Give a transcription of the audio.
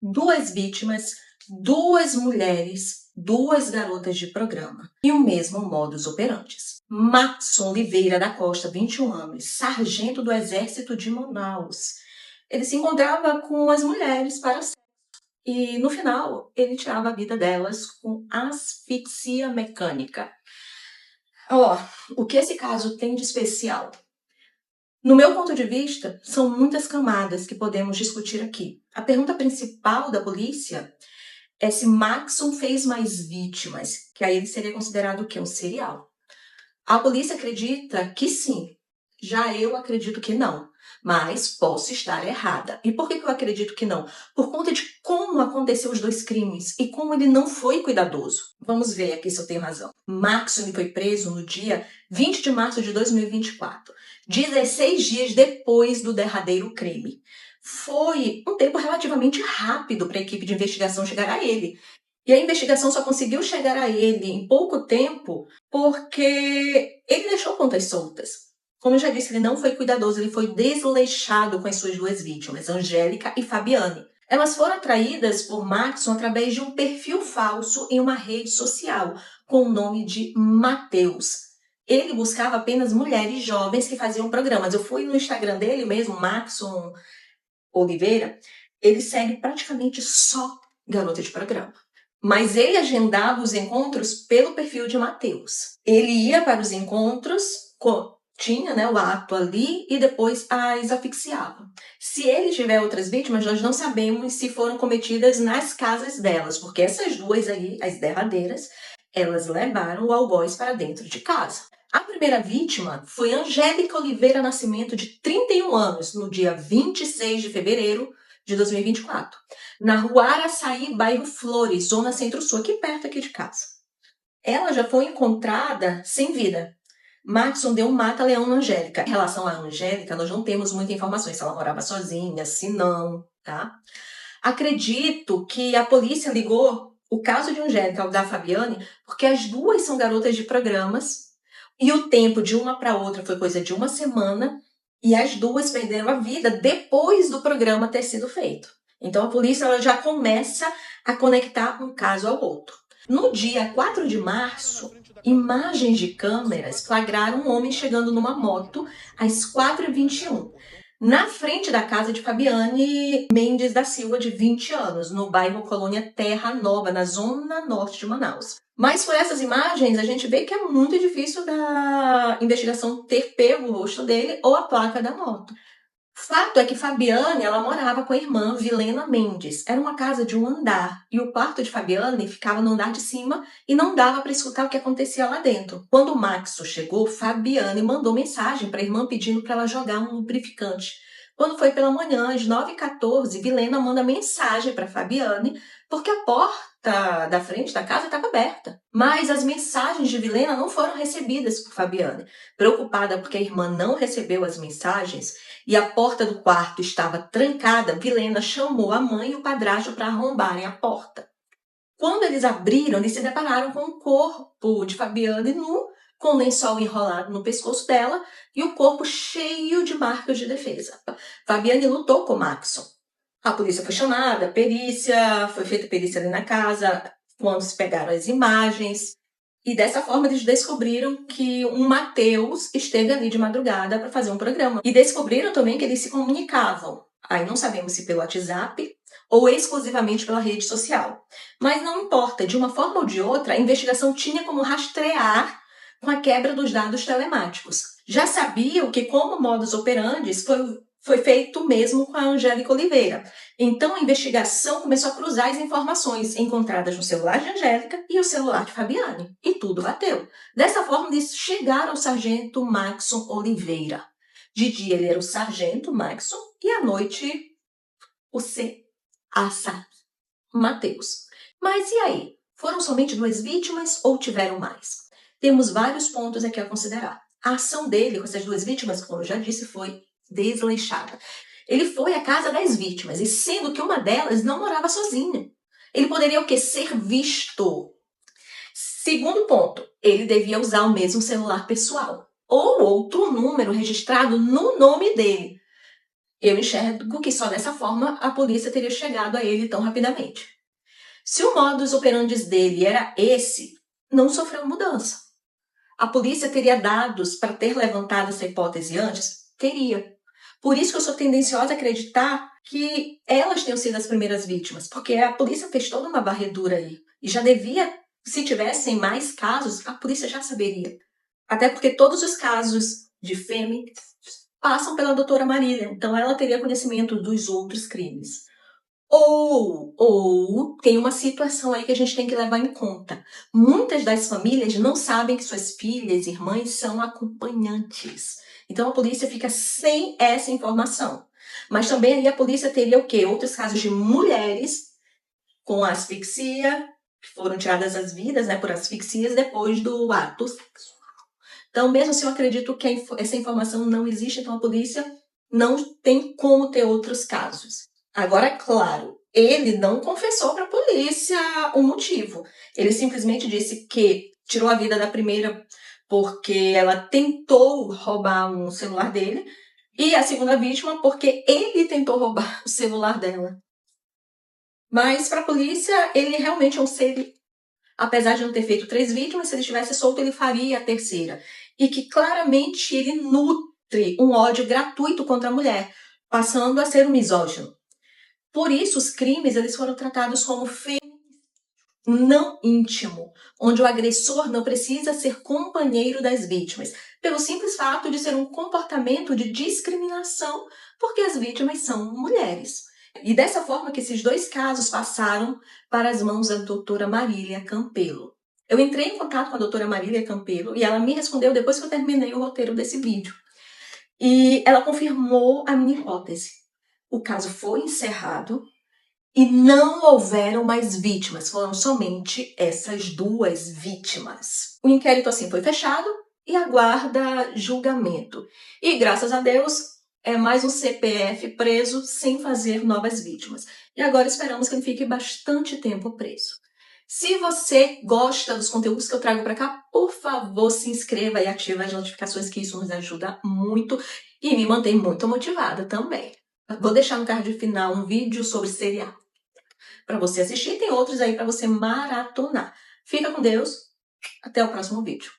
duas vítimas, duas mulheres, duas garotas de programa e o mesmo modus operandi. Maxson Oliveira da Costa, 21 anos, sargento do Exército de Manaus. Ele se encontrava com as mulheres para sexo e, no final, ele tirava a vida delas com asfixia mecânica. O que esse caso tem de especial? No meu ponto de vista, são muitas camadas que podemos discutir aqui. A pergunta principal da polícia é se Maxson fez mais vítimas, que aí ele seria considerado o quê? Um serial. A polícia acredita que sim, já eu acredito que não, mas posso estar errada. E por que eu acredito que não? Por conta de como aconteceu os dois crimes e como ele não foi cuidadoso. Vamos ver aqui se eu tenho razão. Maxson foi preso no dia 20 de março de 2024, 16 dias depois do derradeiro crime. Foi um tempo relativamente rápido para a equipe de investigação chegar a ele. E a investigação só conseguiu chegar a ele em pouco tempo porque ele deixou pontas soltas. Como eu já disse, ele não foi cuidadoso, ele foi desleixado com as suas duas vítimas, Angélica e Fabiane. Elas foram atraídas por Maxson através de um perfil falso em uma rede social, com o nome de Mateus. Ele buscava apenas mulheres jovens que faziam programas. Eu fui no Instagram dele mesmo, Maxson Oliveira, ele segue praticamente só garota de programa. Mas ele agendava os encontros pelo perfil de Mateus. Ele ia para os encontros, tinha o ato ali e depois as asfixiava. Se ele tiver outras vítimas, nós não sabemos se foram cometidas nas casas delas, porque essas duas aí, as derradeiras, elas levaram o algoz para dentro de casa. A primeira vítima foi Angélica Oliveira Nascimento, de 31 anos, no dia 26 de fevereiro de 2024, na rua Araçaí, bairro Flores, zona centro-sul, aqui perto aqui de casa. Ela já foi encontrada sem vida. Maxson deu um mata-leão na Angélica. Em relação à Angélica, nós não temos muita informação se ela morava sozinha, se não, tá? Acredito que a polícia ligou o caso de Angélica ao da Fabiane porque as duas são garotas de programas e o tempo de uma para outra foi coisa de uma semana e as duas perderam a vida depois do programa ter sido feito. Então a polícia ela já começa a conectar um caso ao outro. No dia 4 de março, imagens de câmeras flagraram um homem chegando numa moto às 4h21, na frente da casa de Fabiane Mendes da Silva, de 20 anos, no bairro Colônia Terra Nova, na zona norte de Manaus. Mas por essas imagens, a gente vê que é muito difícil da investigação ter pego o rosto dele ou a placa da moto. Fato é que Fabiane, ela morava com a irmã Vilena Mendes. Era uma casa de um andar e o quarto de Fabiane ficava no andar de cima e não dava para escutar o que acontecia lá dentro. Quando o Maxson chegou, Fabiane mandou mensagem para a irmã pedindo para ela jogar um lubrificante. Quando foi pela manhã, às 9h14, Vilena manda mensagem para Fabiane porque a porta da frente da casa estava aberta. Mas as mensagens de Vilena não foram recebidas por Fabiane. Preocupada porque a irmã não recebeu as mensagens, e a porta do quarto estava trancada, Vilena chamou a mãe e o padrasto para arrombarem a porta. Quando eles abriram, eles se depararam com o corpo de Fabiane nu, com o lençol enrolado no pescoço dela e o corpo cheio de marcas de defesa. Fabiane lutou com Maxson. A polícia foi chamada, foi feita perícia ali na casa, quando se pegaram as imagens. E dessa forma eles descobriram que um Mateus esteve ali de madrugada para fazer um programa. E descobriram também que eles se comunicavam. Aí não sabemos se pelo WhatsApp ou exclusivamente pela rede social. Mas não importa, de uma forma ou de outra, a investigação tinha como rastrear com a quebra dos dados telemáticos. Já sabiam que como modus operandi foi feito mesmo com a Angélica Oliveira. Então, a investigação começou a cruzar as informações encontradas no celular de Angélica e o celular de Fabiane. E tudo bateu. Dessa forma, eles chegaram ao sargento Maxson Oliveira. De dia, ele era o sargento Maxson e à noite, o C.A.S.A. Mateus. Mas e aí? Foram somente duas vítimas ou tiveram mais? Temos vários pontos aqui a considerar. A ação dele com essas duas vítimas, como eu já disse, foi desleixada. Ele foi à casa das vítimas, e sendo que uma delas não morava sozinha. Ele poderia o quê? Ser visto. Segundo ponto, ele devia usar o mesmo celular pessoal ou outro número registrado no nome dele. Eu enxergo que só dessa forma a polícia teria chegado a ele tão rapidamente. Se o modus operandi dele era esse, não sofreu mudança. A polícia teria dados para ter levantado essa hipótese antes? Teria. Por isso que eu sou tendenciosa a acreditar que elas tenham sido as primeiras vítimas, porque a polícia fez toda uma varredura aí. E já devia, se tivessem mais casos, a polícia já saberia. Até porque todos os casos de fêmea passam pela doutora Marília, então ela teria conhecimento dos outros crimes. Ou tem uma situação aí que a gente tem que levar em conta. Muitas das famílias não sabem que suas filhas e irmãs são acompanhantes. Então a polícia fica sem essa informação. Mas também aí a polícia teria o quê? Outros casos de mulheres com asfixia, que foram tiradas as vidas, né, por asfixias depois do ato sexual. Então, mesmo assim, eu acredito que essa informação não existe, então a polícia não tem como ter outros casos. Agora, claro, ele não confessou para a polícia o motivo. Ele simplesmente disse que tirou a vida da primeira porque ela tentou roubar um celular dele e a segunda vítima porque ele tentou roubar o celular dela. Mas para a polícia, ele realmente é um ser, apesar de não ter feito 3 vítimas, se ele estivesse solto, ele faria a terceira. E que claramente ele nutre um ódio gratuito contra a mulher, passando a ser um misógino. Por isso, os crimes eles foram tratados como não íntimo, onde o agressor não precisa ser companheiro das vítimas, pelo simples fato de ser um comportamento de discriminação, porque as vítimas são mulheres. E dessa forma que esses 2 casos passaram para as mãos da doutora Marília Campelo. Eu entrei em contato com a doutora Marília Campelo e ela me respondeu depois que eu terminei o roteiro desse vídeo. E ela confirmou a minha hipótese. O caso foi encerrado e não houveram mais vítimas, foram somente essas 2 vítimas. O inquérito assim foi fechado e aguarda julgamento. E graças a Deus é mais um CPF preso sem fazer novas vítimas. E agora esperamos que ele fique bastante tempo preso. Se você gosta dos conteúdos que eu trago para cá, por favor, se inscreva e ative as notificações, que isso nos ajuda muito e me mantém muito motivada também. Vou deixar no card final um vídeo sobre seriado para você assistir, tem outros aí para você maratonar. Fica com Deus, até o próximo vídeo.